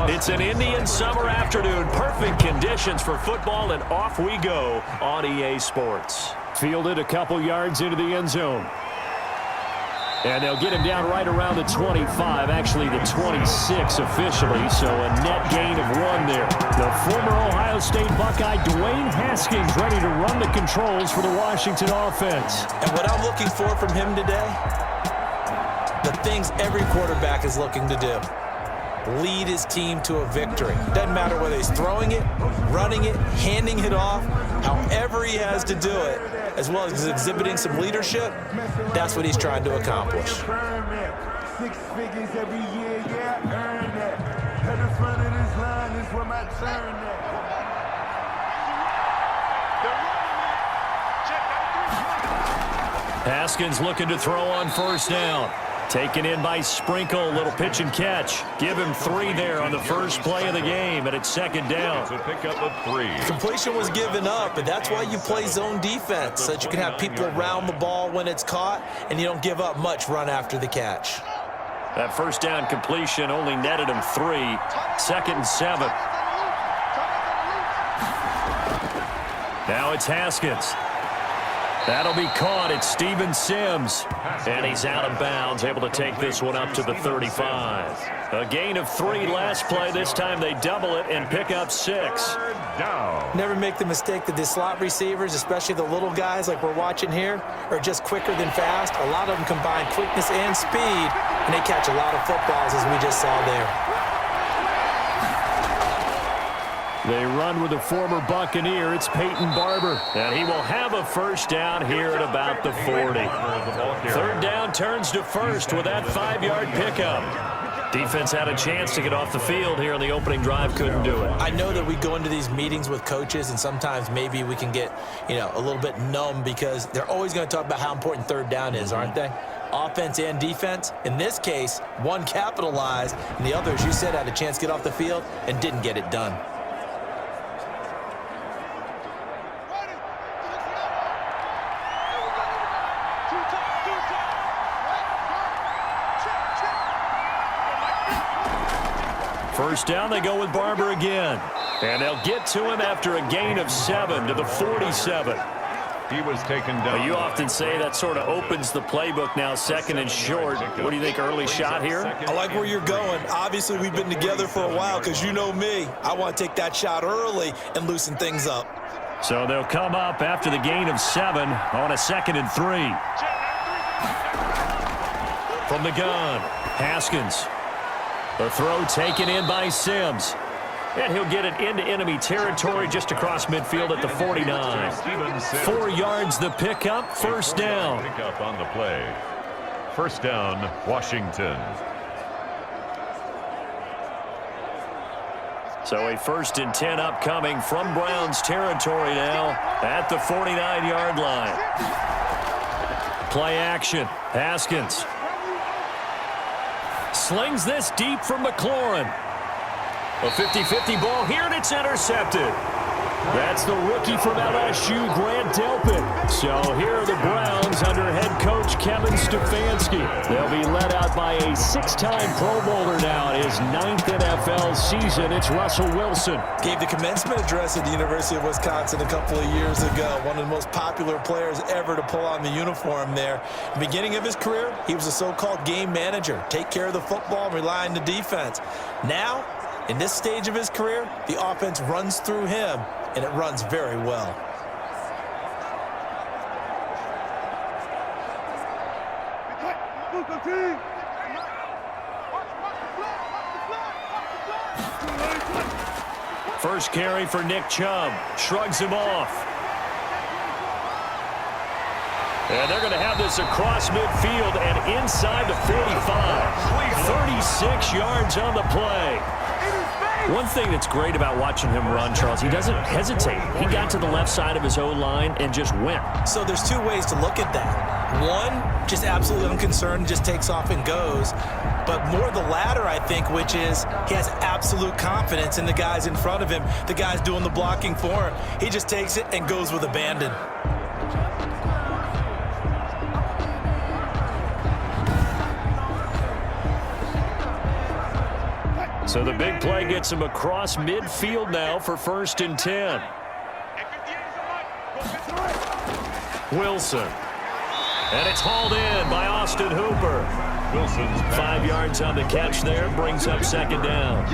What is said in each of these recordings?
It's an Indian summer afternoon. Perfect conditions for football, and off we go on EA Sports. Fielded a couple yards into the end zone. And they'll get him down right around the 25, actually the 26 officially, so a net gain of 1 there. The former Ohio State Buckeye, Dwayne Haskins, ready to run the controls for the Washington offense. And what I'm looking for from him today, the things every quarterback is looking to do. Lead his team to a victory. Doesn't matter whether he's throwing it, running it, handing it off, however he has to do it, as well as exhibiting some leadership, that's what he's trying to accomplish. 6 figures every year, yeah, earn that. At the front of this line is where my turn at. Haskins looking to throw on first down. Taken in by Sprinkle, little pitch and catch. Give him 3 there on the first play of the game, and it's second down. It's a pickup of 3. Completion was given up, and that's why you play zone defense, so that you can have people around the ball when it's caught, and you don't give up much run after the catch. That first down completion only netted him 3. Second and 7. Now it's Haskins. That'll be caught. It's Steven Sims. And he's out of bounds, able to take this one up to the 35. A gain of 3 last play. This time they double it and pick up 6. Never make the mistake that the slot receivers, especially the little guys like we're watching here, are just quicker than fast. A lot of them combine quickness and speed, and they catch a lot of footballs, as we just saw there. They run with a former Buccaneer. It's Peyton Barber. And he will have a first down here at about the 40. Third down turns to first with that 5-yard pickup. Defense had a chance to get off the field here on the opening drive. Couldn't do it. I know that we go into these meetings with coaches, and sometimes maybe we can get, a little bit numb because they're always going to talk about how important third down is, aren't they? Offense and defense. In this case, one capitalized, and the other, as you said, had a chance to get off the field and didn't get it done. First down, they go with Barber again. And they'll get to him after a gain of 7 to the 47. He was taken down. Well, you often say that sort of opens the playbook now, second and short. What do you think, early shot here? I like where you're going. Obviously, we've been together for a while because you know me. I want to take that shot early and loosen things up. So they'll come up after the gain of 7 on a 2nd and 3. From the gun, Haskins. The throw taken in by Sims. And he'll get it into enemy territory just across midfield at the 49. 4 yards the pickup, first down. Pickup on the play. First down, Washington. So a 1st and 10 upcoming from Browns territory now at the 49-yard line. Play action. Haskins slings this deep from McLaurin. A 50-50 ball here, and it's intercepted. That's the rookie from LSU, Grant Delpit. So here are the Browns under head coach Kevin Stefanski. They'll be led out by a 6-time Pro Bowler now in his 9th NFL season. It's Russell Wilson. Gave the commencement address at the University of Wisconsin a couple of years ago. One of the most popular players ever to pull on the uniform there. The beginning of his career, he was a so-called game manager. Take care of the football and rely on the defense. Now, in this stage of his career, the offense runs through him, and it runs very well. First carry for Nick Chubb. Shrugs him off. And they're going to have this across midfield and inside the 45. 36 yards on the play. One thing that's great about watching him run, Charles, he doesn't hesitate. He got to the left side of his O-line and just went. So there's 2 ways to look at that. One, just absolutely unconcerned, just takes off and goes. But more the latter, I think, which is he has absolute confidence in the guys in front of him, the guys doing the blocking for him. He just takes it and goes with abandon. So the big play gets him across midfield now for 1st and 10. Wilson. And it's hauled in by Austin Hooper. Wilson's 5 yards on the catch there, brings up 2nd down.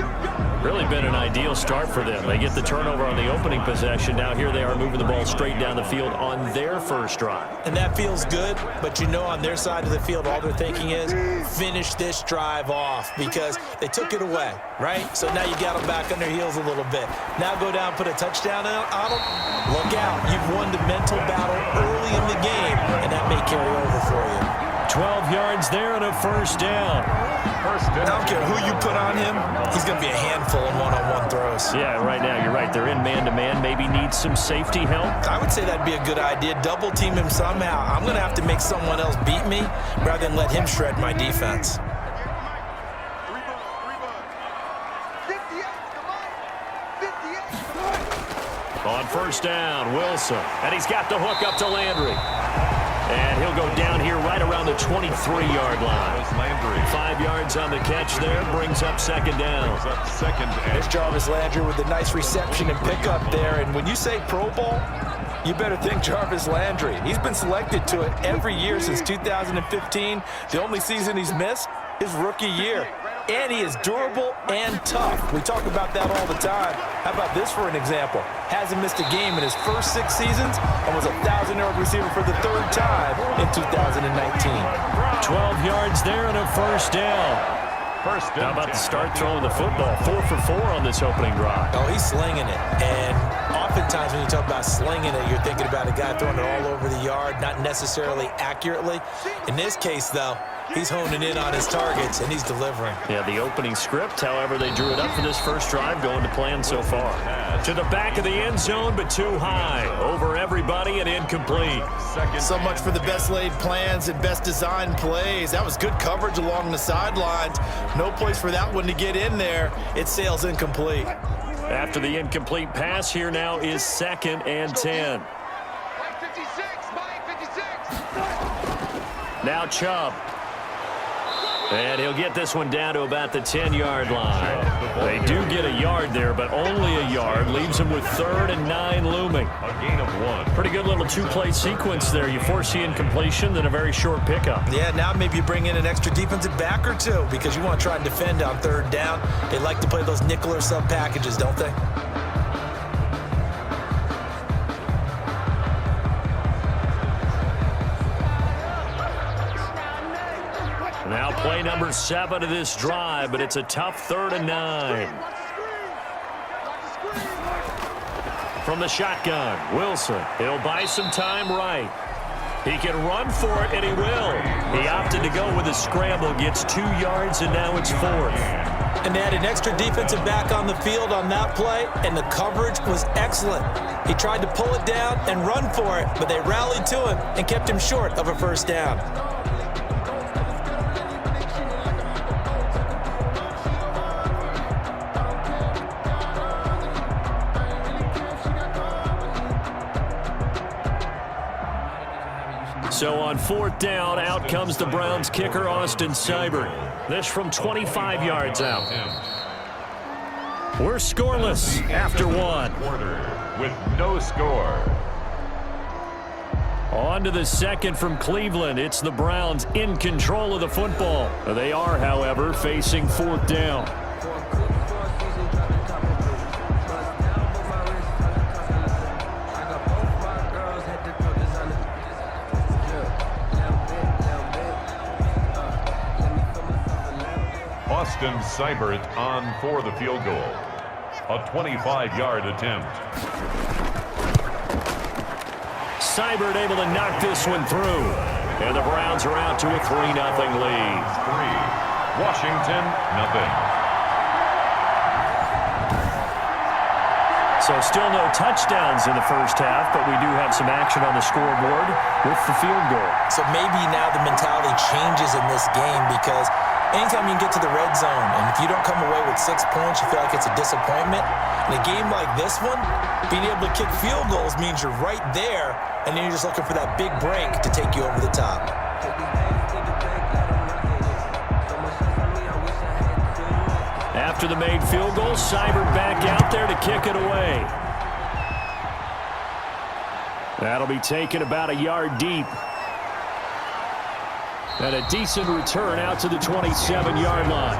Really been an ideal start for them. They get the turnover on the opening possession. Now here they are moving the ball straight down the field on their first drive. And that feels good, but you know on their side of the field, all they're thinking is finish this drive off because they took it away, right? So now you got them back on their heels a little bit. Now go down, put a touchdown on them. Look out. You've won the mental battle early in the game, and that may carry over for you. 12 yards there and a 1st down. I don't care who you put on him, he's going to be a handful in one-on-one throws. Yeah, right now you're right. They're in man-to-man. Maybe needs some safety help. I would say that'd be a good idea. Double team him somehow. I'm going to have to make someone else beat me rather than let him shred my defense. On 1st down, Wilson. And he's got the hook up to Landry. And he'll go down here right around the 23-yard line. 5 yards on the catch there, brings up 2nd down. There's Jarvis Landry with a nice reception and pickup there. And when you say Pro Bowl, you better think Jarvis Landry. He's been selected to it every year since 2015. The only season he's missed is rookie year. And he is durable and tough. We talk about that all the time. How about this for an example? Hasn't missed a game in his first 6 seasons and was a 1,000-yard receiver for the 3rd time in 2019. 12 yards there and a 1st down. How about the start throwing the football? 4 for 4 on this opening drive. Oh, he's slinging it. And oftentimes when you talk about slinging it, you're thinking about a guy throwing it all over the yard, not necessarily accurately. In this case, though, he's honing in on his targets, and he's delivering. Yeah, the opening script, however, they drew it up for this first drive, going to plan so far. To the back of the end zone, but too high. Over everybody and incomplete. So much for the best laid plans and best designed plays. That was good coverage along the sidelines. No place for that one to get in there. It sails incomplete. After the incomplete pass, here now is 2nd and 10. Now Chubb. And he'll get this one down to about the 10-yard line. They do get a yard there, but only a yard. Leaves them with 3rd and 9 looming. A gain of 1. Pretty good little 2-play sequence there. You force the incompletion, then a very short pickup. Yeah, now maybe you bring in an extra defensive back or two because you want to try and defend on 3rd down. They like to play those nickel or sub packages, don't they? Now play number 7 of this drive, but it's a tough 3rd and 9. From the shotgun, Wilson. He'll buy some time right. He can run for it, and he will. He opted to go with a scramble, gets 2 yards, and now it's 4th. And they had an extra defensive back on the field on that play, and the coverage was excellent. He tried to pull it down and run for it, but they rallied to him and kept him short of a 1st down. So on 4th down, out comes the Browns kicker, Austin Seibert. This from 25 yards out. We're scoreless after 1. Quarter with no score. On to the 2nd from Cleveland. It's the Browns in control of the football. They are, however, facing 4th down. Austin Seibert on for the field goal. A 25-yard attempt. Seibert able to knock this one through. And the Browns are out to a 3-0 lead. 3. Washington, nothing. So still no touchdowns in the first half, but we do have some action on the scoreboard with the field goal. So maybe now the mentality changes in this game because anytime you can get to the red zone, and if you don't come away with 6 points, you feel like it's a disappointment. In a game like this one, being able to kick field goals means you're right there, and then you're just looking for that big break to take you over the top. after the made field goal. Seibert back out there to kick it away. That'll be taken about a yard deep. And a decent return out to the 27-yard line.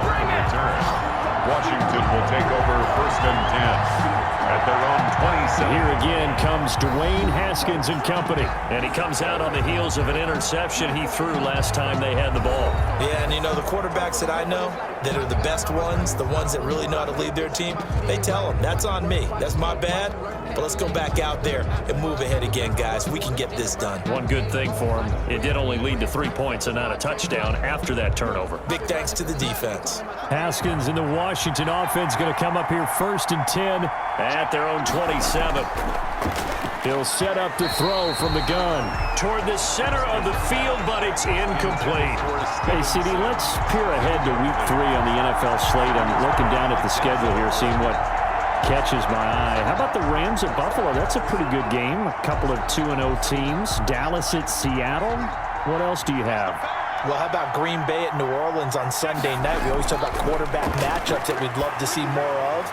Washington will take over 1st and 10 at their own 27. Here again comes Dwayne Haskins and company. And he comes out on the heels of an interception he threw last time they had the ball. Yeah, and you know, the quarterbacks that I know that are the best ones, the ones that really know how to lead their team, they tell them, that's on me. That's my bad. But let's go back out there and move ahead again, guys. We can get this done. One good thing for him, it did only lead to 3 points and not a touchdown after that turnover. Big thanks to the defense. Haskins and the Washington offense going to come up here 1st and 10 at their own 27. He'll set up to throw from the gun toward the center of the field, but it's incomplete. Hey, CD, let's peer ahead to Week 3 on the NFL slate. I'm looking down at the schedule here, seeing what catches my eye. How about the Rams at Buffalo? That's a pretty good game. A couple of 2-0 teams. Dallas at Seattle. What else do you have? Well, how about Green Bay at New Orleans on Sunday night? We always talk about quarterback matchups that we'd love to see more of.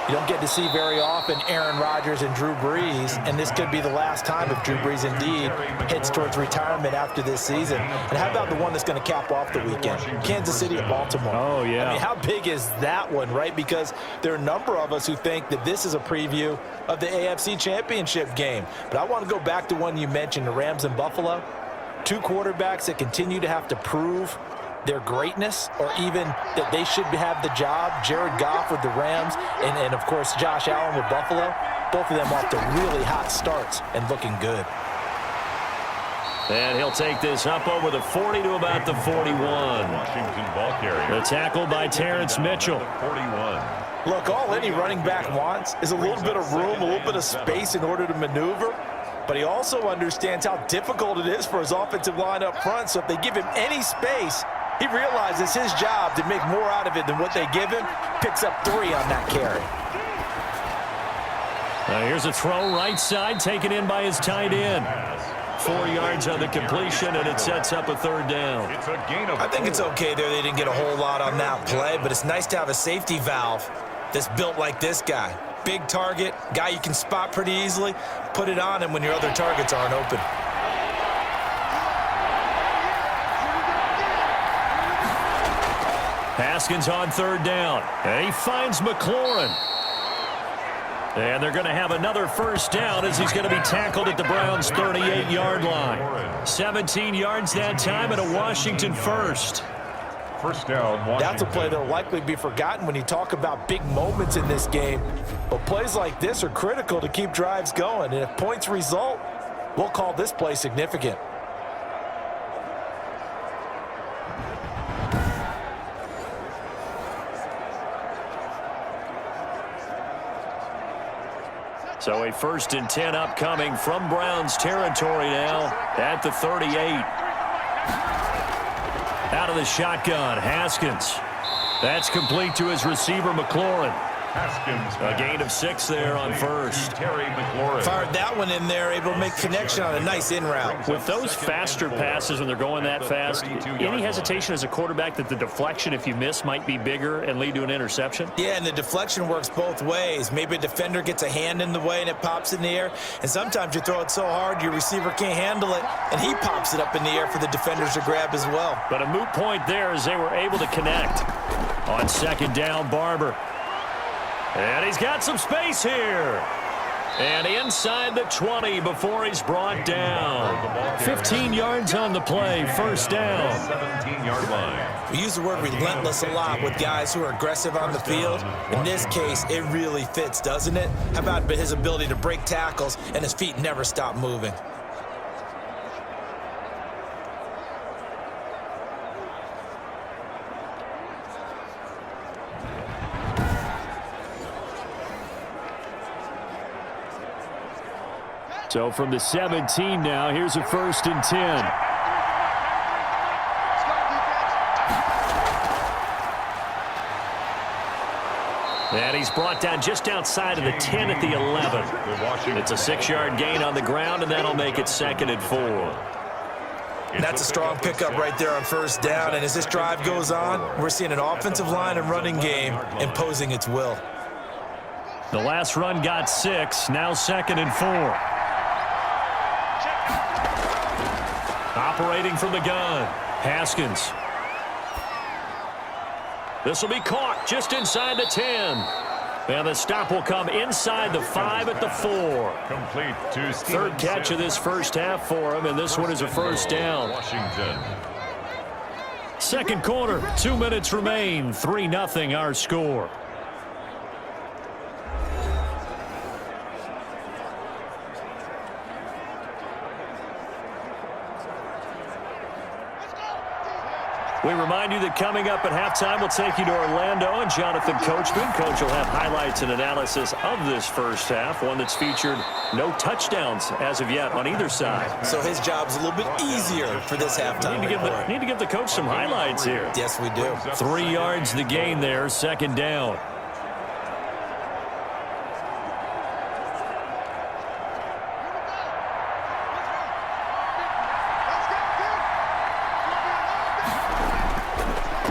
You don't get to see very often Aaron Rodgers and Drew Brees, and this could be the last time if Drew Brees indeed heads towards retirement after this season. And how about the one that's going to cap off the weekend? Kansas City at Baltimore. Oh, yeah. I mean, how big is that one, right? Because there are a number of us who think that this is a preview of the AFC Championship game. But I want to go back to one you mentioned, the Rams and Buffalo. Two quarterbacks that continue to have to prove their greatness, or even that they should have the job. Jared Goff with the Rams, and of course Josh Allen with Buffalo. Both of them off to really hot starts and looking good. And he'll take this up over the 40 to about the 41. Washington ball carrier. The tackle by Terrence Mitchell. 41. Look, all any running back wants is a little bit of room, a little bit of space in order to maneuver. But he also understands how difficult it is for his offensive line up front. So if they give him any space, he realizes his job to make more out of it than what they give him. Picks up 3 on that carry. Here's a throw right side, taken in by his tight end. 4 yards on the completion, and it sets up a 3rd down. It's a gain of I think it's okay there. They didn't get a whole lot on that play, but it's nice to have a safety valve that's built like this guy. Big target, guy you can spot pretty easily. Put it on him when your other targets aren't open. Haskins on 3rd down, and he finds McLaurin. And they're going to have another 1st down as he's going to be tackled at the Browns' 38-yard line. 17 yards that time and a Washington 1st. 1st down, Washington. That's a play that will likely be forgotten when you talk about big moments in this game. But plays like this are critical to keep drives going. And if points result, we'll call this play significant. So a 1st and 10 upcoming from Browns territory now at the 38. Out of the shotgun, Haskins. That's complete to his receiver, McLaurin. Haskins. A gain of 6 there on 1st. Terry McLaurin. Fired that one in there, able to make connection on a nice in route. With those faster passes when they're going that fast, any hesitation as a quarterback that the deflection, if you miss, might be bigger and lead to an interception? Yeah, and the deflection works both ways. Maybe a defender gets a hand in the way and it pops in the air. And sometimes you throw it so hard your receiver can't handle it, and he pops it up in the air for the defenders to grab as well. But a moot point there as they were able to connect. On 2nd down, Barber. And he's got some space here. And inside the 20 before he's brought down. 15 yards on the play, 1st down. 17-yard line. We use the word relentless a lot with guys who are aggressive on the field. In this case, it really fits, doesn't it? How about his ability to break tackles and his feet never stop moving? So from the 17 now, here's a 1st and 10. And he's brought down just outside of the 10 at the 11. It's a 6-yard gain on the ground, and that'll make it 2nd and 4. That's a strong pickup right there on first down. And as this drive goes on, we're seeing an offensive line and running game imposing its will. The last run got 6. Now 2nd and 4. Operating from the gun. Haskins. This will be caught just inside the 10. And the stop will come inside the 5 at the 4. Complete to Third catch of this first half for him, and this one is a first down. Washington. Second quarter, 2 minutes remain. 3-0 our score. We remind you that coming up at halftime, we'll take you to Orlando and Jonathan Coachman. Coach will have highlights and analysis of this first half, one that's featured no touchdowns as of yet on either side. So his job's a little bit easier for this halftime. Need to give the coach some highlights here. Yes, we do. 3 yards the gain there, 2nd down.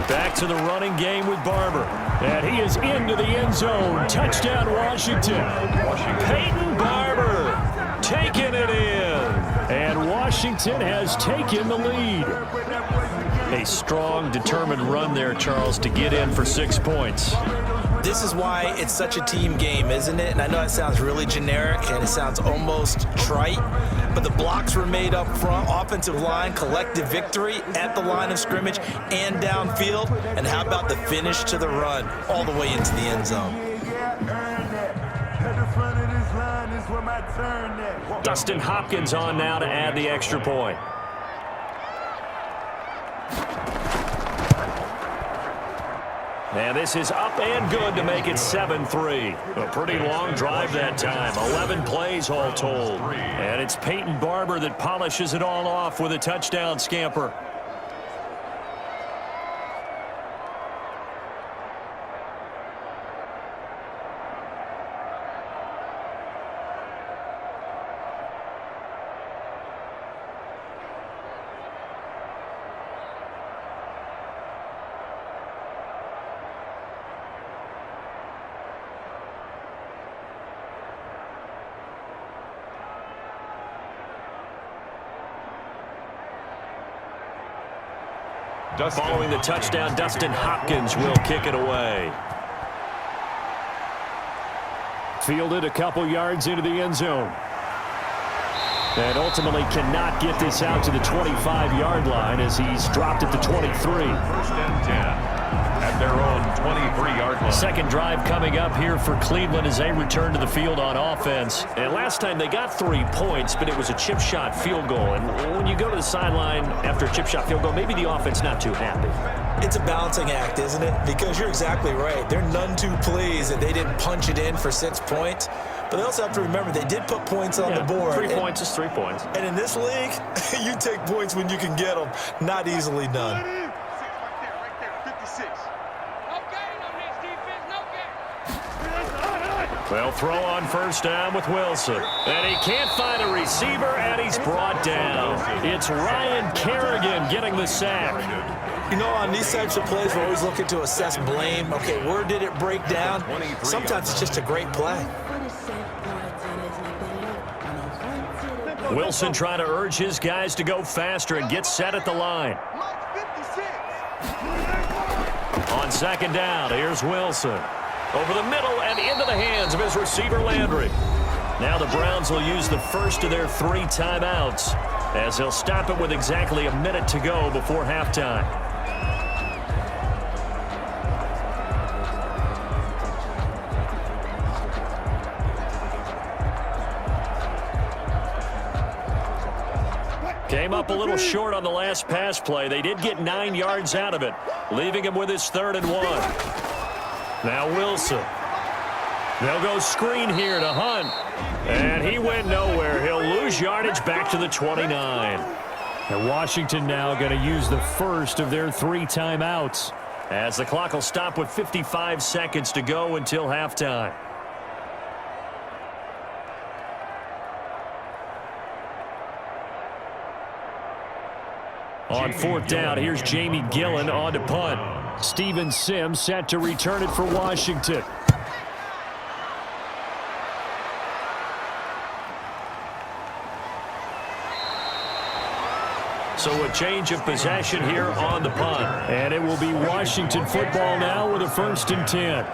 Back to the running game with Barber. And he is into the end zone. Touchdown, Washington. Peyton Barber taking it in. And Washington has taken the lead. A strong, determined run there, Charles, to get in for 6 points. This is why it's such a team game, isn't it? And I know it sounds really generic and it sounds almost trite, but the blocks were made up front, offensive line, collective victory at the line of scrimmage and downfield. And how about the finish to the run all the way into the end zone? Dustin Hopkins on now to add the extra point. And this is up and good to make it 7-3. A pretty long drive that time. 11 plays all told. And it's Peyton Barber that polishes it all off with a touchdown scamper. Following the touchdown, Dustin Hopkins will kick it away. Fielded a couple yards into the end zone. And ultimately cannot get this out to the 25-yard line as he's dropped at the 23. 1st and 10 at their own 23-yard line. Second drive coming up here for Cleveland as they return to the field on offense. And last time they got 3 points, but it was a chip shot field goal. And when you go to the sideline after a chip shot field goal, maybe the offense not too happy. It's a balancing act, isn't it? Because you're exactly right. They're none too pleased that they didn't punch it in for 6 points. But they also have to remember they did put points on the board. 3 points is 3 points. And in this league, you take points when you can get them. Not easily done. Right there, 56. They'll throw on first down with Wilson. And he can't find a receiver, and he's brought down. It's Ryan Kerrigan getting the sack. You know, on these types of plays, we're always looking to assess blame. Okay, where did it break down? Sometimes it's just a great play. Wilson trying to urge his guys to go faster and get set at the line. On second down, here's Wilson. Over the middle and into the hands of his receiver, Landry. Now the Browns will use the first of their 3 timeouts as they'll stop it with exactly a minute to go before halftime. Came up a little short on the last pass play. They did get 9 yards out of it, leaving him with his 3rd and 1. Now Wilson. They'll go screen here to Hunt. And he went nowhere. He'll lose yardage back to the 29. And Washington now going to use the first of their 3 timeouts as the clock will stop with 55 seconds to go until halftime. On fourth down, here's Jamie Gillen on to punt. Steven Sims set to return it for Washington. So a change of possession here on the punt. And it will be Washington football now with a 1st and 10.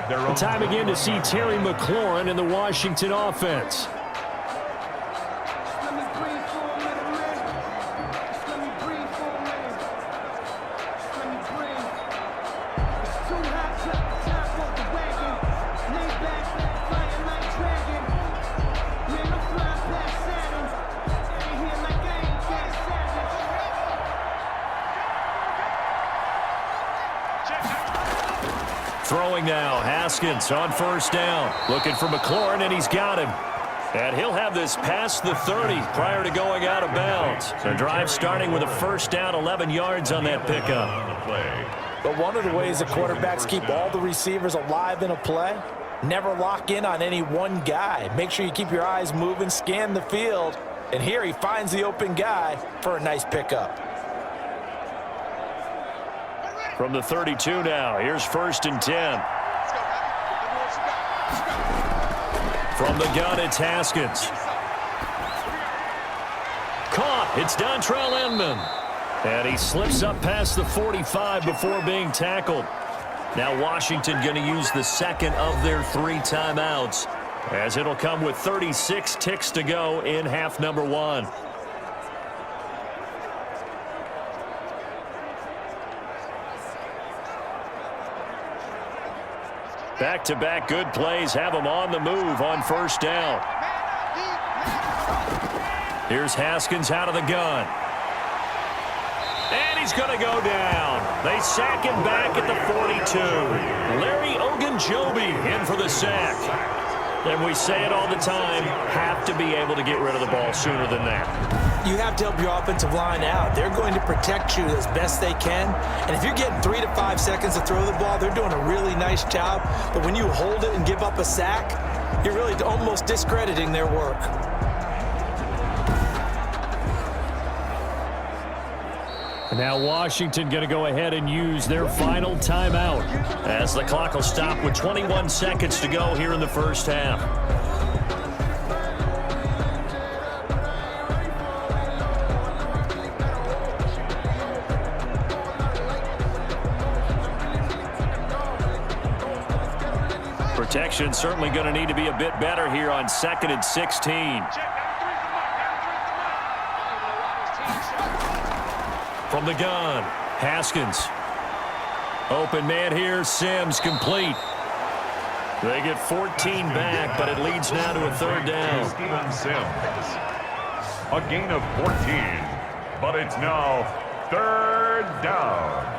The time again to see Terry McLaurin in the Washington offense. Throwing now, Haskins on 1st down. Looking for McLaurin, and he's got him. And he'll have this past the 30 prior to going out of bounds. The drive starting with a 1st down, 11 yards on that pickup. But one of the ways the quarterbacks keep all the receivers alive in a play, never lock in on any one guy. Make sure you keep your eyes moving, scan the field. And here he finds the open guy for a nice pickup. From the 32 now, here's 1st and 10. From the gun, it's Haskins. Caught. It's Dontrell Inman. And he slips up past the 45 before being tackled. Now Washington going to use the 2nd of their 3 timeouts, as it'll come with 36 ticks to go in half number 1. Back-to-back good plays have him on the move on 1st down. Here's Haskins out of the gun. And he's going to go down. They sack him back at the 42. Larry Ogunjobi in for the sack. And we say it all the time, have to be able to get rid of the ball sooner than that. You have to help your offensive line out. They're going to protect you as best they can. And if you're getting 3 to 5 seconds to throw the ball, they're doing a really nice job. But when you hold it and give up a sack, you're really almost discrediting their work. And now Washington going to go ahead and use their final timeout, as the clock will stop with 21 seconds to go here in the 1st half. Protection certainly going to need to be a bit better here on 2nd and 16. From the gun, Haskins. Open man here, Sims complete. They get 14 back, but it leads now to a 3rd down. Steven Sims. A gain of 14, but it's now 3rd down.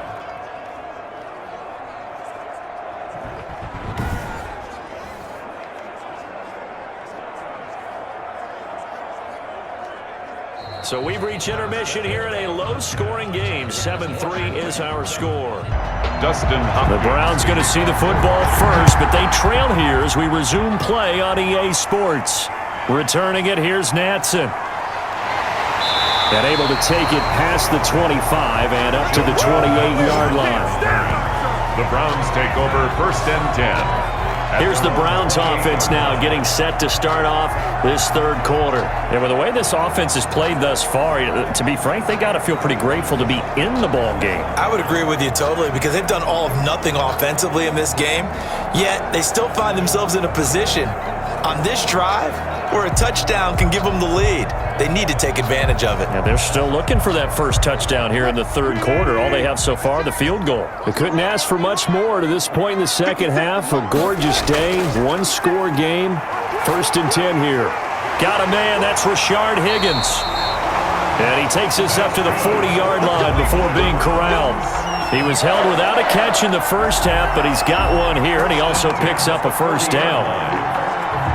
So we've reached intermission here in a low-scoring game. 7-3 is our score. The Browns going to see the football first, but they trail here as we resume play on EA Sports. Returning it, here's Natson. And able to take it past the 25 and up to the 28-yard line. The Browns take over 1st and 10. Here's the Browns offense now getting set to start off this 3rd quarter. And with the way this offense has played thus far, to be frank, they got to feel pretty grateful to be in the ball game. I would agree with you totally, because they've done all of nothing offensively in this game, yet they still find themselves in a position on this drive where a touchdown can give them the lead. They need to take advantage of it. And they're still looking for that first touchdown here in the 3rd quarter. All they have so far, the field goal. They couldn't ask for much more to this point in the 2nd half. A gorgeous day, 1-score game. 1st and 10 here. Got a man, that's Rashard Higgins. And he takes us up to the 40-yard line before being corralled. He was held without a catch in the 1st half, but he's got one here, and he also picks up a 1st down.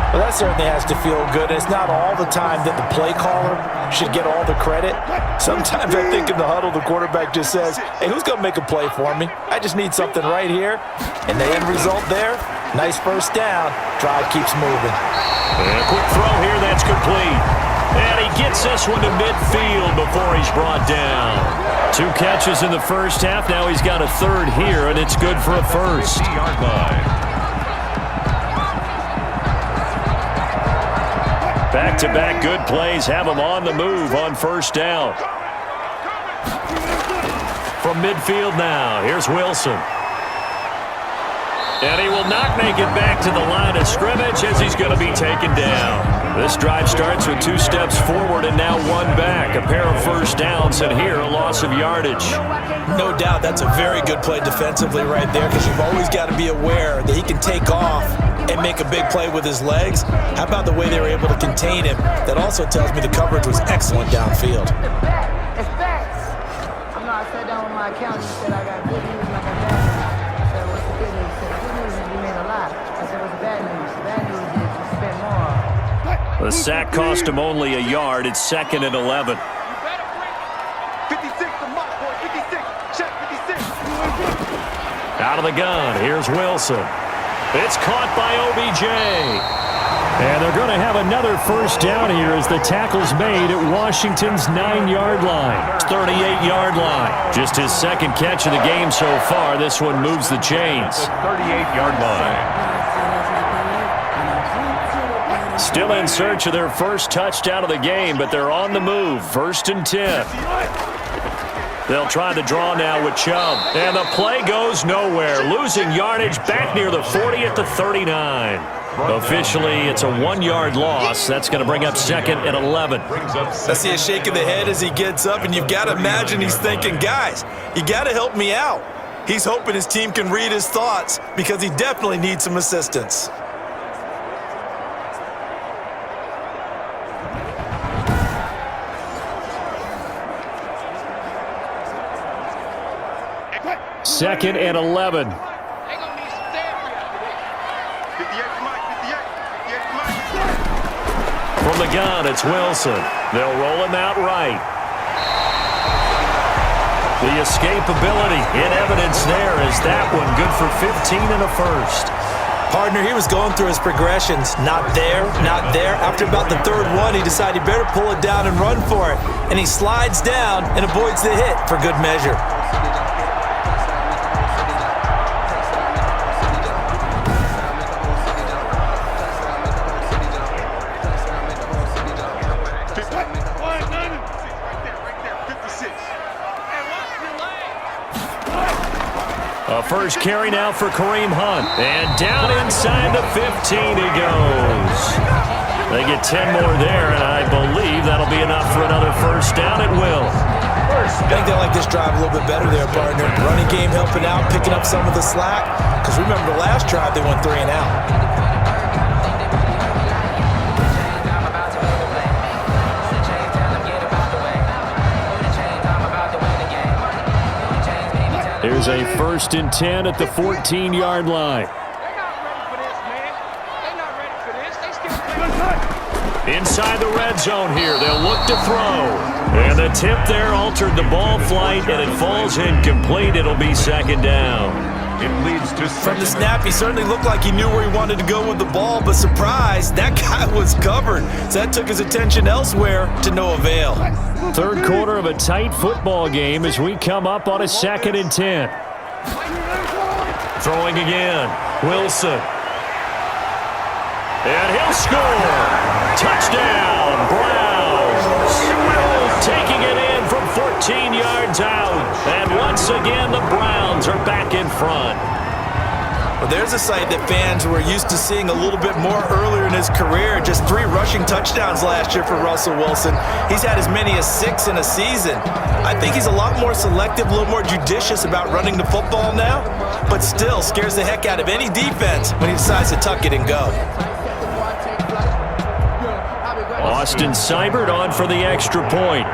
Well, that certainly has to feel good. It's not all the time that the play caller should get all the credit. Sometimes I think in the huddle, the quarterback just says, hey, who's going to make a play for me? I just need something right here. And the end result there, nice 1st down. Drive keeps moving. And a quick throw here, that's complete. And he gets this one to midfield before he's brought down. 2 catches in the first half. Now he's got a third here, and it's good for a first. Back-to-back good plays have him on the move on first down. From midfield now, here's Wilson. And he will not make it back to the line of scrimmage as he's going to be taken down. This drive starts with 2 steps forward and now 1 back. A pair of first downs, and here a loss of yardage. No doubt that's a very good play defensively right there, because you've always got to be aware that he can take off and make a big play with his legs. How about the way they were able to contain him? That also tells me the coverage was excellent downfield. It's facts. I'm not sat down with my accountant and said I got good news and I got bad news. I said, what's the good news? He said, the good news is we made a lot. I said, what's the bad news? The bad news is we spent more. The sack cost him only a yard. It's 2nd and 11. 56 to Mark, boy. 56. Check 56. Out of the gun. Here's Wilson. It's caught by OBJ. And they're going to have another first down here as the tackle's made at Washington's 9-yard line. 38-yard line. Just his 2nd catch of the game so far. This one moves the chains. 38-yard line. Still in search of their first touchdown of the game, but they're on the move. 1st and 10. They'll try the draw now with Chubb. And the play goes nowhere. Losing yardage back near the 40 at the 39. Officially, it's a 1-yard loss. That's going to bring up 2nd and 11. I see a shake of the head as he gets up, and you've got to imagine he's thinking, guys, you got to help me out. He's hoping his team can read his thoughts because he definitely needs some assistance. Second and 11. They gonna need some therapy after this. 58 to Mike. 58 to Mike. From the gun, it's Wilson. They'll roll him out right. The escapability in evidence there is that one good for 15 and a first. Partner, he was going through his progressions. Not there, not there. After about the 3rd one, he decided he better pull it down and run for it. And he slides down and avoids the hit for good measure. A first carry now for Kareem Hunt. And down inside the 15 he goes. They get 10 more there, and I believe that'll be enough for another first down. It will. I think they like this drive a little bit better there, partner. Running game helping out, picking up some of the slack. Because remember, the last drive they went 3 and out. Here's a 1st and 10 at the 14-yard line. They're not ready for this, man. They're not ready for this. They still Inside the red zone here, they'll look to throw. And the tip there altered the ball flight, and it falls incomplete. It'll be 2nd down. It leads to From the snap, he certainly looked like he knew where he wanted to go with the ball, but surprise, that guy was covered. So that took his attention elsewhere to no avail. 3rd quarter of a tight football game as we come up on a 2nd and 10. Throwing again, Wilson. And he'll score. Touchdown, Browns. Taking it in from 14 yards out. And once again, the Browns are back in front. Well, there's a sight that fans were used to seeing a little bit more earlier in his career. Just 3 rushing touchdowns last year for Russell Wilson. He's had as many as 6 in a season. I think he's a lot more selective, a little more judicious about running the football now, but still scares the heck out of any defense when he decides to tuck it and go. Austin Seibert on for the extra point.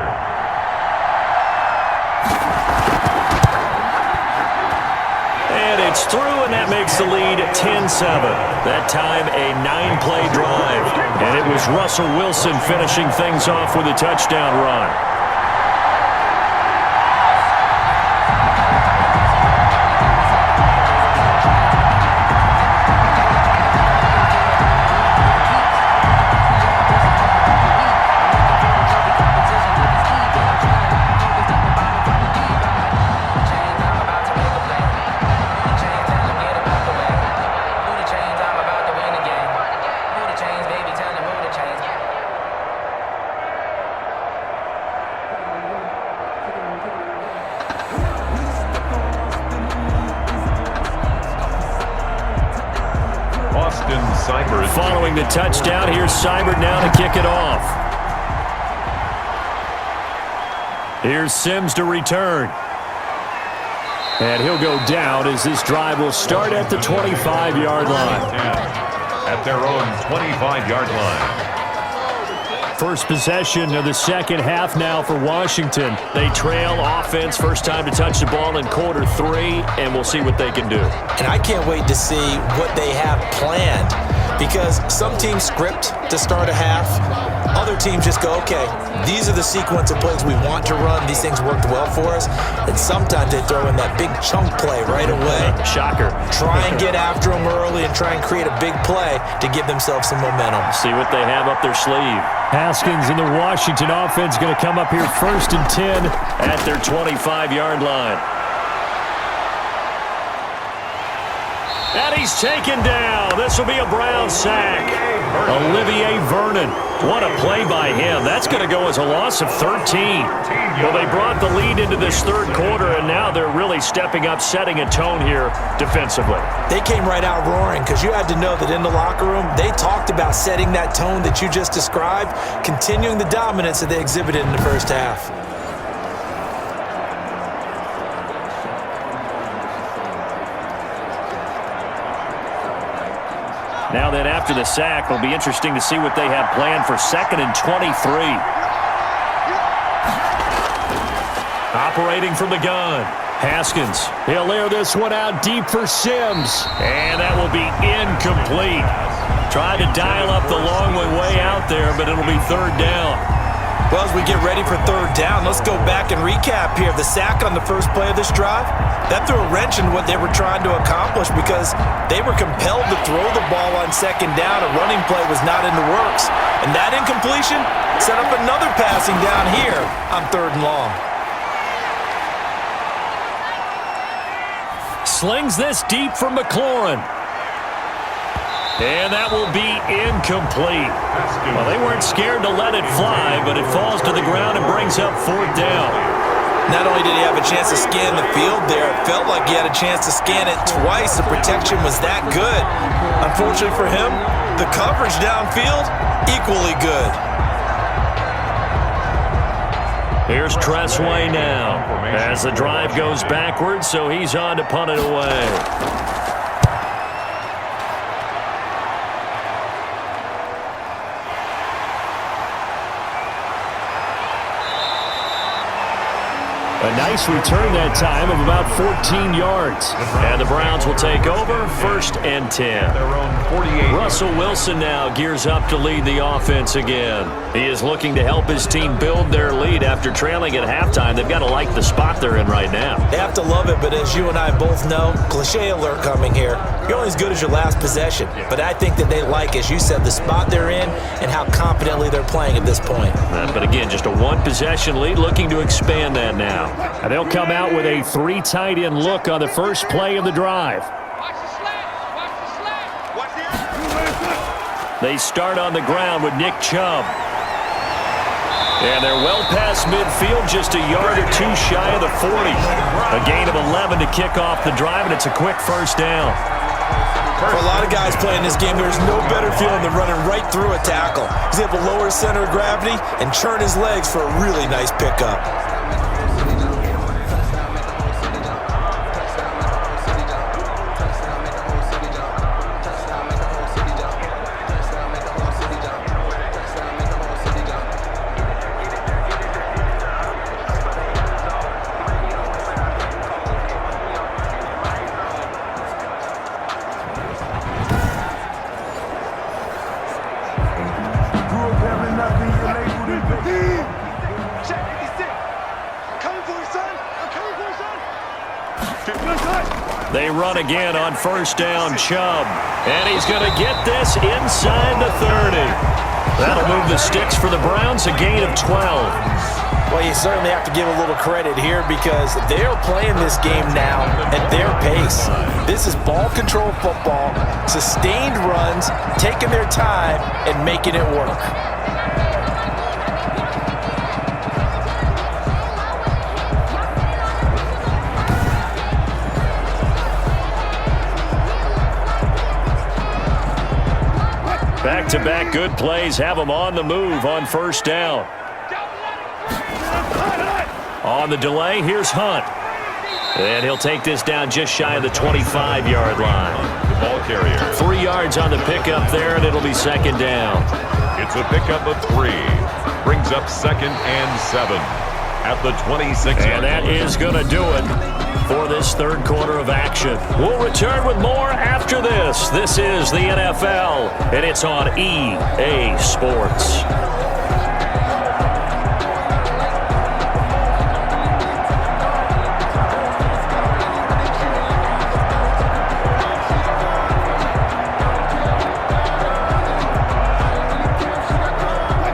And it's through, and that makes the lead 10-7. That time a 9-play drive. And it was Russell Wilson finishing things off with a touchdown run. Seibert. Following the touchdown, here's Seibert now to kick it off. Here's Sims to return. And he'll go down as this drive will start at the 25-yard line. At their own 25-yard line. First possession of the second half now for Washington. They trail offense, first time to touch the ball in quarter 3, and we'll see what they can do. And I can't wait to see what they have planned, because some teams script to start a half. Other teams just go, okay, these are the sequence of plays we want to run. These things worked well for us. And sometimes they throw in that big chunk play right away. Shocker. Try and get after them early and try and create a big play to give themselves some momentum. See what they have up their sleeve. Haskins in the Washington offense going to come up here first and 10 at their 25-yard line. And he's taken down. This will be a Brown sack. Olivier Vernon. What a play by him. That's going to go as a loss of 13. Well, they brought the lead into this third quarter, and now they're really stepping up, setting a tone here defensively. They came right out roaring, because you had to know that in the locker room, they talked about setting that tone that you just described, continuing the dominance that they exhibited in the first half. Now then, after the sack, it'll be interesting to see what they have planned for 2nd and 23. Operating from the gun, Haskins. He'll air this one out deep for Sims. And that will be incomplete. Trying to dial up the long way out there, but it'll be third down. Well, as we get ready for third down, let's go back and recap here. The sack on the first play of this drive, that threw a wrench in what they were trying to accomplish, because they were compelled to throw the ball on second down. A running play was not in the works. And that incompletion set up another passing down here on 3rd and long. Slings this deep from McLaurin. And that will be incomplete. Well, they weren't scared to let it fly, but it falls to the ground and brings up 4th down. Not only did he have a chance to scan the field there, it felt like he had a chance to scan it twice. The protection was that good. Unfortunately for him, the coverage downfield, equally good. Here's Tressway now as the drive goes backwards, so he's on to punt it away. A nice return that time of about 14 yards. And the Browns will take over, 1st and 10. Russell Wilson now gears up to lead the offense again. He is looking to help his team build their lead after trailing at halftime. They've got to like the spot they're in right now. They have to love it, but as you and I both know, cliche alert coming here, you're only as good as your last possession. But I think that they like, as you said, the spot they're in and how confidently they're playing at this point. But again, just a 1-possession lead, looking to expand that now. And they'll come out with a 3 tight end look on the first play of the drive. They start on the ground with Nick Chubb. And they're well past midfield, just a yard or 2 shy of the 40. A gain of 11 to kick off the drive, and it's a quick first down. For a lot of guys playing this game, there's no better feeling than running right through a tackle. He's able to lower his center of gravity and churn his legs for a really nice pickup. They run again on first down, Chubb. And he's going to get this inside the 30. That'll move the sticks for the Browns, a gain of 12. Well, you certainly have to give a little credit here, because they're playing this game now at their pace. This is ball control football, sustained runs, taking their time and making it work. Back-to-back good plays have them on the move on first down. On the delay, here's Hunt. And he'll take this down just shy of the 25-yard line. The ball carrier. 3 yards on the pickup there, and it'll be second down. It's a pickup of 3. Brings up 2nd and 7 at the 26-yard line. And that is going to do it for this third quarter of action. We'll return with more after this. This is the NFL, and it's on EA Sports.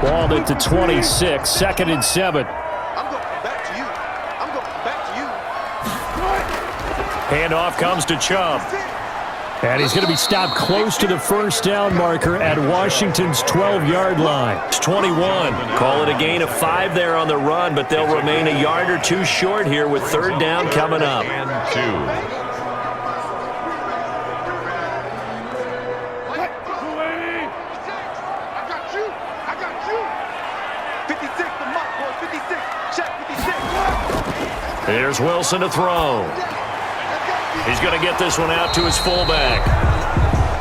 Ball at the 26, 2nd and 7. I'm going back to you. I'm going back to you. Handoff comes to Chubb. And he's going to be stopped close to the first down marker at Washington's 12-yard line. It's 21. Call it a gain of 5 there on the run, but they'll remain a yard or 2 short here with third down coming up. And 2. Here's Wilson to throw. He's going to get this one out to his fullback.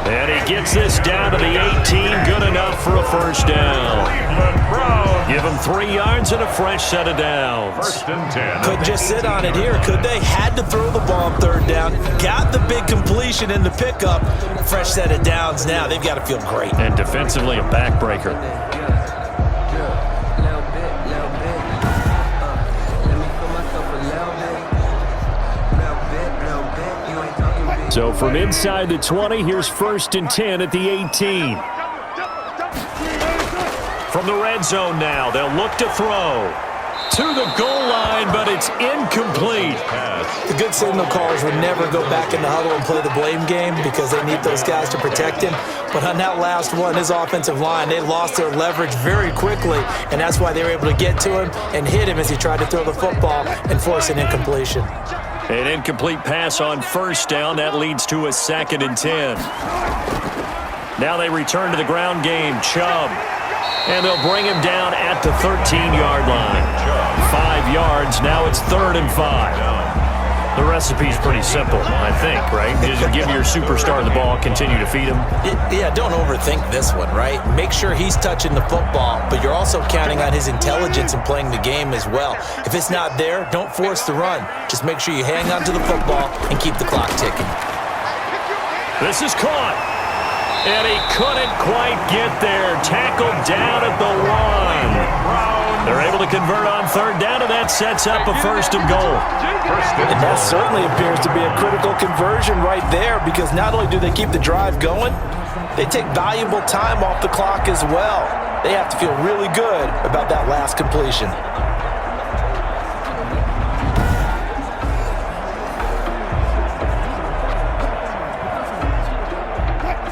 And he gets this down to the 18. Good enough for a first down. Give him 3 yards and a fresh set of downs. 1st and 10. Couldn't just sit on it here, could they? Had to throw the ball on third down. Got the big completion in the pickup. Fresh set of downs now. They've got to feel great. And defensively, a backbreaker. So from inside the 20, here's 1st and 10 at the 18. From the red zone now, they'll look to throw. To the goal line, but it's incomplete. The good signal callers would never go back in the huddle and play the blame game because they need those guys to protect him. But on that last one, his offensive line, they lost their leverage very quickly, and that's why they were able to get to him and hit him as he tried to throw the football and force an incompletion. An incomplete pass on first down. That leads to a 2nd and 10. Now they return to the ground game. Chubb. And they'll bring him down at the 13-yard line. 5 yards. Now it's 3rd and 5. The recipe's pretty simple, I think, right? Just give your superstar the ball, continue to feed him. Yeah, don't overthink this one, right? Make sure he's touching the football, but you're also counting on his intelligence in playing the game as well. If it's not there, don't force the run. Just make sure you hang on to the football and keep the clock ticking. This is caught. And he couldn't quite get there. Tackled down at the 1. They're able to convert on third down, and that sets up a 1st and goal. And that certainly appears to be a critical conversion right there because not only do they keep the drive going, they take valuable time off the clock as well. They have to feel really good about that last completion.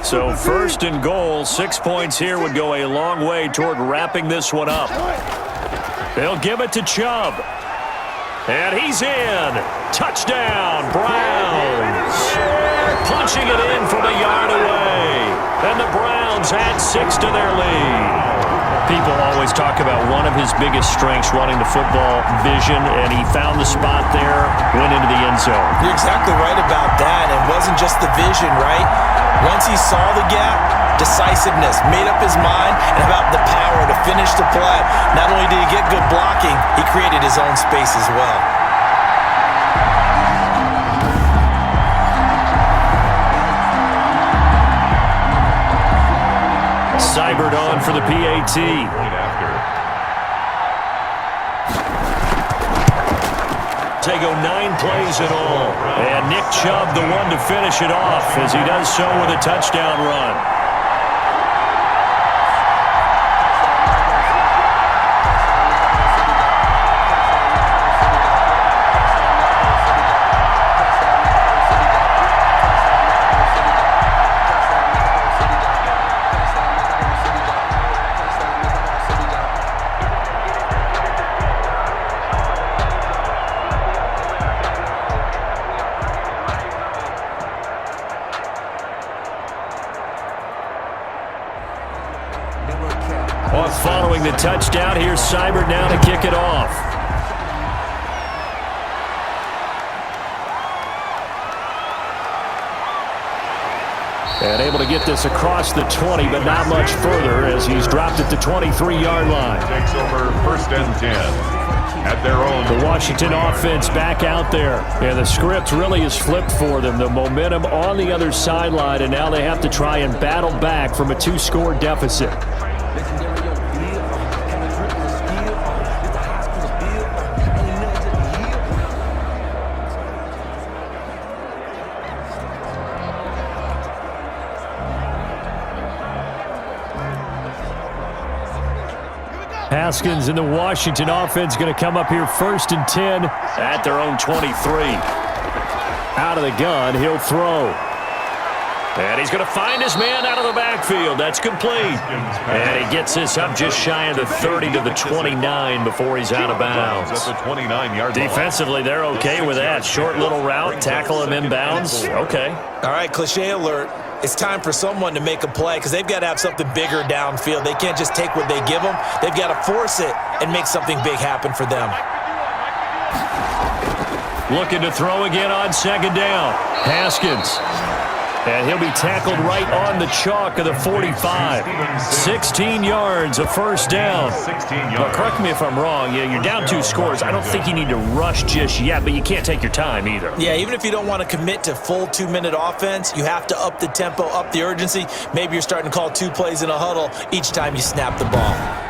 So 1st and goal, 6 points here would go a long way toward wrapping this one up. They'll give it to Chubb. And he's in. Touchdown, Browns. Punching it in from a yard away. And the Browns add 6 to their lead. People always talk about one of his biggest strengths running the football, vision, and he found the spot there, went into the end zone. You're exactly right about that. It wasn't just the vision, right? Once he saw the gap, decisiveness, made up his mind, and about the power to finish the play. Not only did he get good blocking, he created his own space as well. Seibert on for the PAT. They go 9 plays in all. And Nick Chubb, the one to finish it off, as he does so with a touchdown run. following the touchdown. Here's Seibert now to kick it off. And able to get this across the 20, but not much further as he's dropped at the 23-yard line. Takes over 1st and 10 at their own. The Washington offense back out there. And the script really is flipped for them. The momentum on the other sideline, and now they have to try and battle back from a 2-score deficit. Haskins and the Washington offense going to come up here 1st and 10 at their own 23. Out of the gun, he'll throw. And he's going to find his man out of the backfield. That's complete. And he gets this up just shy of the 30 to the 29 before he's out of bounds. At the 29-yard line. Defensively, they're okay with that. Short little route, tackle him inbounds. Okay. All right, cliche alert. It's time for someone to make a play because they've got to have something bigger downfield. They can't just take what they give them. They've got to force it and make something big happen for them. Looking to throw again on 2nd down. Haskins. And he'll be tackled right on the chalk of the 45. 16 yards, a 1st down. 16 yards. Well, correct me if I'm wrong. Yeah, you're down 2 scores. I don't think you need to rush just yet, but you can't take your time either. Yeah, even if you don't want to commit to full 2-minute offense, you have to up the tempo, up the urgency. Maybe you're starting to call 2 plays in a huddle each time you snap the ball.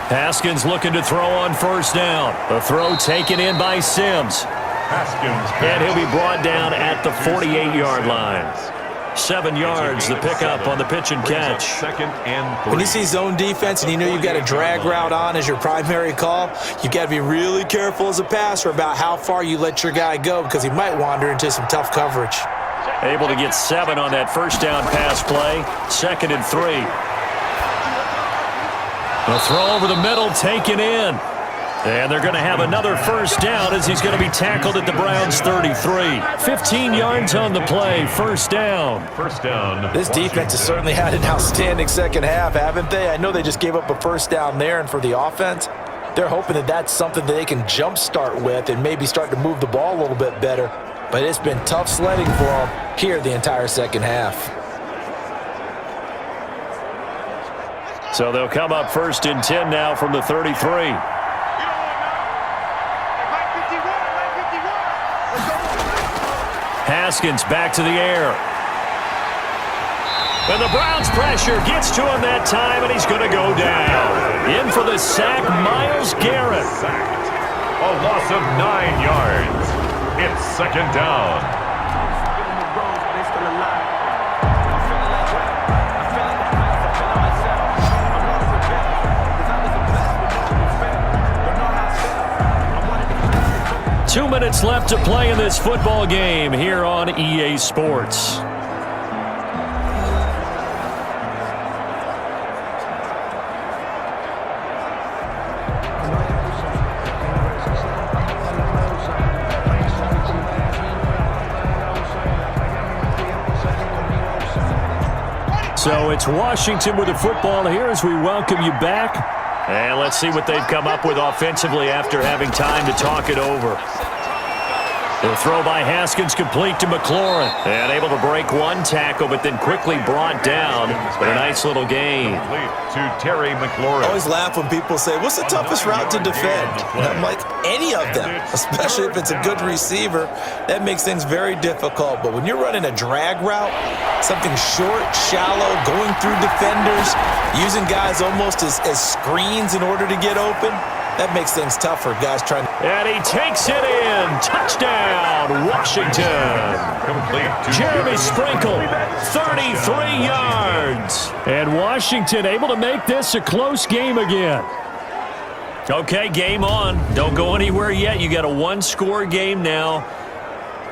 Haskins looking to throw on 1st down. The throw taken in by Sims. Haskins. And he'll be brought down at the 48-yard line. 7 yards, the pickup on the pitch and catch. 2nd and 3. When you see zone defense and you know you've got a drag route on as your primary call, you've got to be really careful as a passer about how far you let your guy go because he might wander into some tough coverage. Able to get 7 on that 1st down pass play. 2nd and 3. The throw over the middle taken in. And they're going to have another 1st down as he's going to be tackled at the Browns' 33. 15 yards on the play, 1st down. 1st down. This defense has certainly had an outstanding second half, haven't they? I know they just gave up a 1st down there, and for the offense, they're hoping that that's something that they can jumpstart with and maybe start to move the ball a little bit better. But it's been tough sledding for them here the entire second half. So they'll come up 1st and 10 now from the 33. Haskins back to the air. And the Browns pressure gets to him that time, and he's going to go down. In for the sack, Myles Garrett. A loss of 9 yards. It's 2nd down. 2 minutes left to play in this football game here on EA Sports. So it's Washington with the football here as we welcome you back. And let's see what they've come up with offensively after having time to talk it over. The throw by Haskins complete to McLaurin. And able to break 1 tackle, but then quickly brought down. But a nice little gain. To Terry McLaurin. I always laugh when people say, what's the toughest route to defend? And I'm like, any of them, especially if it's a good receiver. That makes things very difficult. But when you're running a drag route, something short, shallow, going through defenders, using guys almost as screens in order to get open, that makes things tough for guys trying to... And he takes it in. Touchdown, Washington. Complete. Jeremy Sprinkle, 33 yards. And Washington able to make this a close game again. Okay, game on. Don't go anywhere yet. You got a 1-score game now.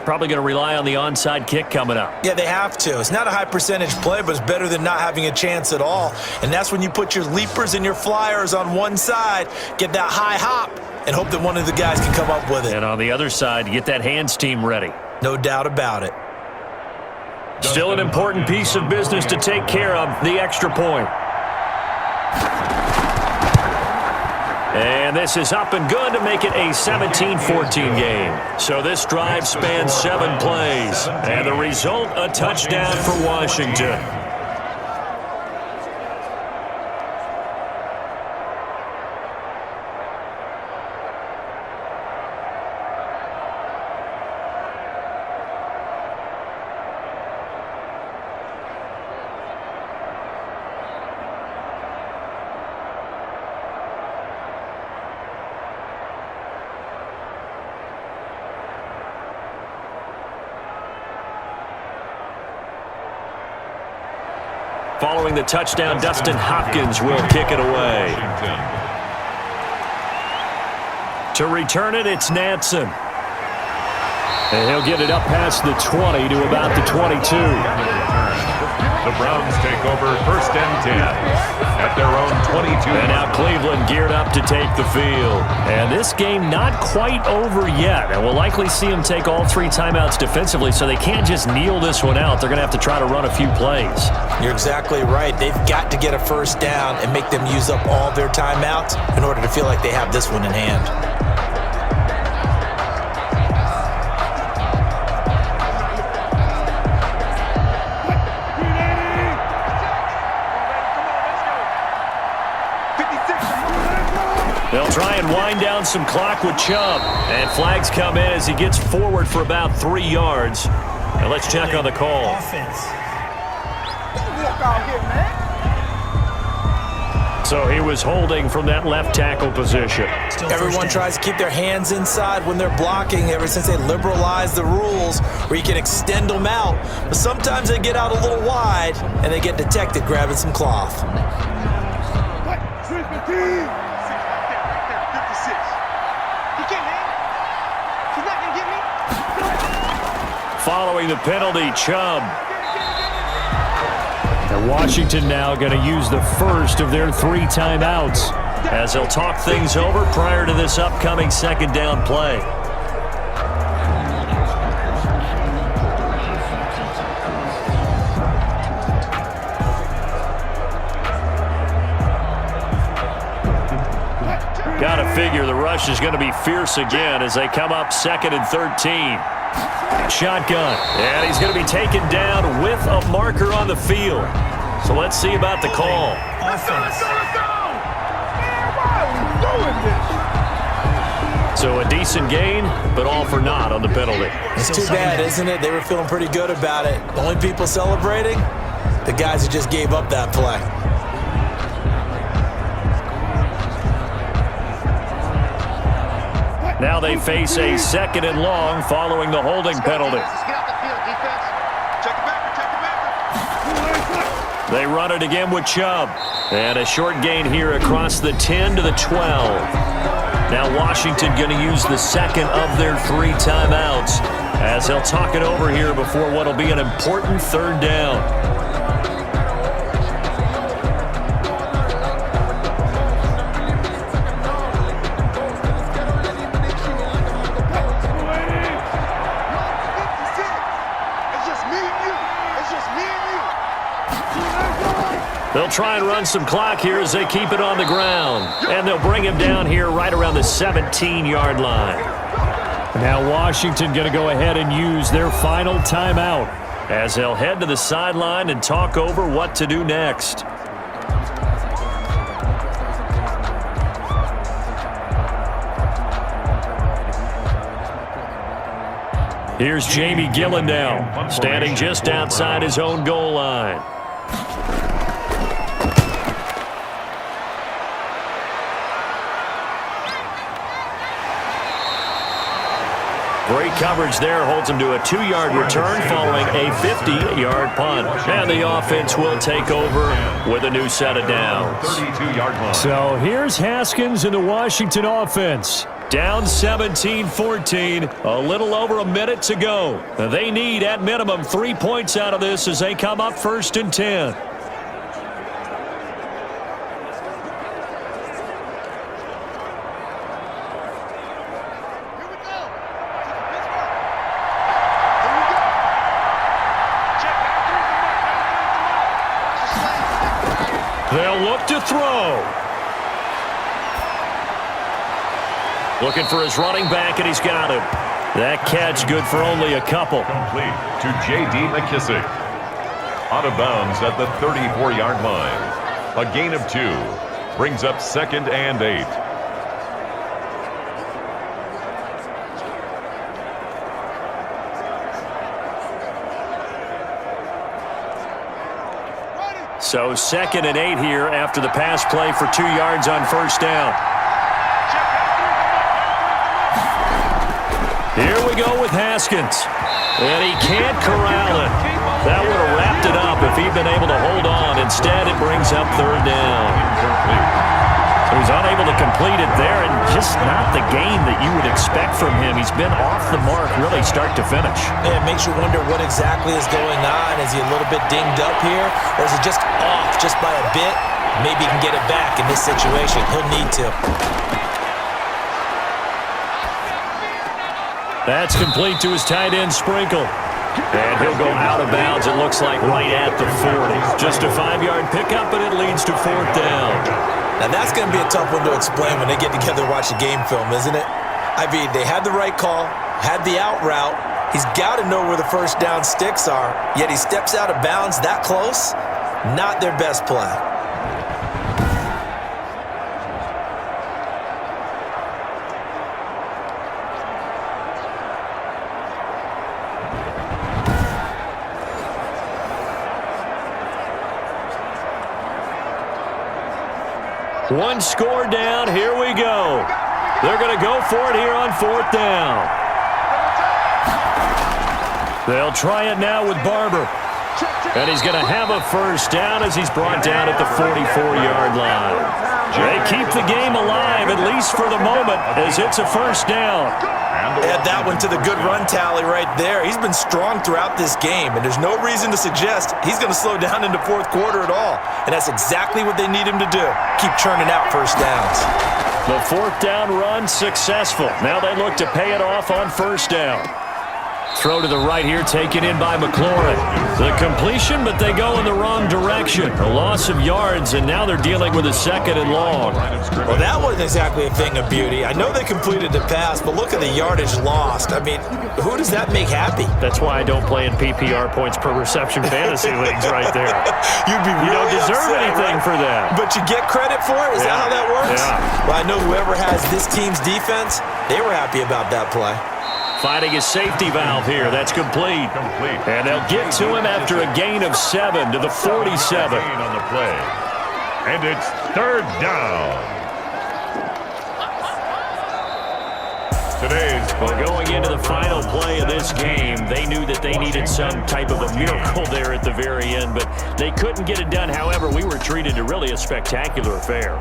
Probably going to rely on the onside kick coming up. Yeah, they have to. It's not a high percentage play, but it's better than not having a chance at all. And that's when you put your leapers and your flyers on one side, get that high hop, and hope that one of the guys can come up with it. And on the other side, get that hands team ready. No doubt about it. Still an important piece of business to take care of, the extra point. And this is up and good to make it a 17-14 game. So this drive spans 7 plays. And the result, a touchdown for Washington. Following the touchdown, Dustin Hopkins will kick it away. To return it, it's Nansen. And he'll get it up past the 20 to about the 22. The Browns take over 1st and 10 at their own 22. And now Cleveland geared up to take the field. And this game not quite over yet. And we'll likely see them take all 3 timeouts defensively, so they can't just kneel this one out. They're going to have to try to run a few plays. You're exactly right. They've got to get a first down and make them use up all their timeouts in order to feel like they have this one in hand. They'll try and wind down some clock with Chubb. And flags come in as he gets forward for about 3 yards. Now let's check on the call. So he was holding from that left tackle position. Everyone tries to keep their hands inside when they're blocking ever since they liberalized the rules where you can extend them out. But sometimes they get out a little wide and they get detected grabbing some cloth. Following the penalty, Chubb. And Washington now going to use the first of their 3 timeouts as they'll talk things over prior to this upcoming 2nd down play. Got to figure the rush is going to be fierce again as they come up 2nd and 13. Shotgun, and he's going to be taken down with a marker on the field. So let's see about the call. So a decent gain, but all for naught on the penalty. It's too bad, isn't it? They were feeling pretty good about it. The only people celebrating, the guys who just gave up that play. Now they face a 2nd and long following the holding penalty. They run it again with Chubb. And a short gain here across the 10 to the 12. Now Washington going to use the 2nd of their 3 timeouts as they'll talk it over here before what will be an important 3rd down. They'll try and run some clock here as they keep it on the ground. And they'll bring him down here right around the 17-yard line. Now Washington going to go ahead and use their final timeout as they'll head to the sideline and talk over what to do next. Here's Jamie Gillen now, standing just outside his own goal line. Great coverage there, holds him to a 2-yard return following a 50-yard punt. And the offense will take over with a new set of downs. 32-yard line. So here's Haskins in the Washington offense. Down 17-14, a little over a minute to go. They need, at minimum, 3 points out of this as they come up 1st and 10. They'll look to throw. Looking for his running back, and he's got him. That catch good for only a couple. Complete to J.D. McKissick. Out of bounds at the 34-yard line. A gain of 2. Brings up 2nd and 8. So 2nd and 8 here after the pass play for 2 yards on 1st down. Here we go with Haskins. And he can't corral it. That would have wrapped it up if he'd been able to hold on. Instead, it brings up 3rd down. So he's unable to complete it there, and just not the game that you would expect from him. He's been off the mark really start to finish. Yeah, it makes you wonder what exactly is going on. Is he a little bit dinged up here, or is it just off just by a bit? Maybe he can get it back in this situation. He'll need to. That's complete to his tight end, Sprinkle. And he'll go out of bounds, it looks like, right at the 40. Just a 5-yard pickup, and it leads to 4th down. Now, that's going to be a tough one to explain when they get together and watch the game film, isn't it? I mean, they had the right call, had the out route. He's got to know where the 1st down sticks are, yet he steps out of bounds that close. Not their best play. One score down. Here we go. They're going to go for it here on 4th down. They'll try it now with Barber. And he's going to have a 1st down as he's brought down at the 44-yard line. They keep the game alive, at least for the moment, as it's a 1st down. Add that one to the good run tally right there. He's been strong throughout this game, and there's no reason to suggest he's going to slow down into 4th quarter at all. And that's exactly what they need him to do. Keep churning out 1st downs. The 4th down run successful. Now they look to pay it off on 1st down. Throw to the right here, taken in by McLaurin. The completion, but they go in the wrong direction. A loss of yards, and now they're dealing with a 2nd and long. Well, that wasn't exactly a thing of beauty. I know they completed the pass, but look at the yardage lost. I mean, who does that make happy? That's why I don't play in PPR points per reception fantasy leagues right there. You'd be really You don't deserve upset, anything right? for that. But you get credit for it? Is that how that works? Yeah. Well, I know whoever has this team's defense, they were happy about that play. Finding his safety valve here. That's complete. And they'll get to him after a gain of 7 to the 47. On the play. And it's 3rd down. Well, going into the final play of this game, they knew that they needed some type of a miracle there at the very end, but they couldn't get it done. However, we were treated to really a spectacular affair.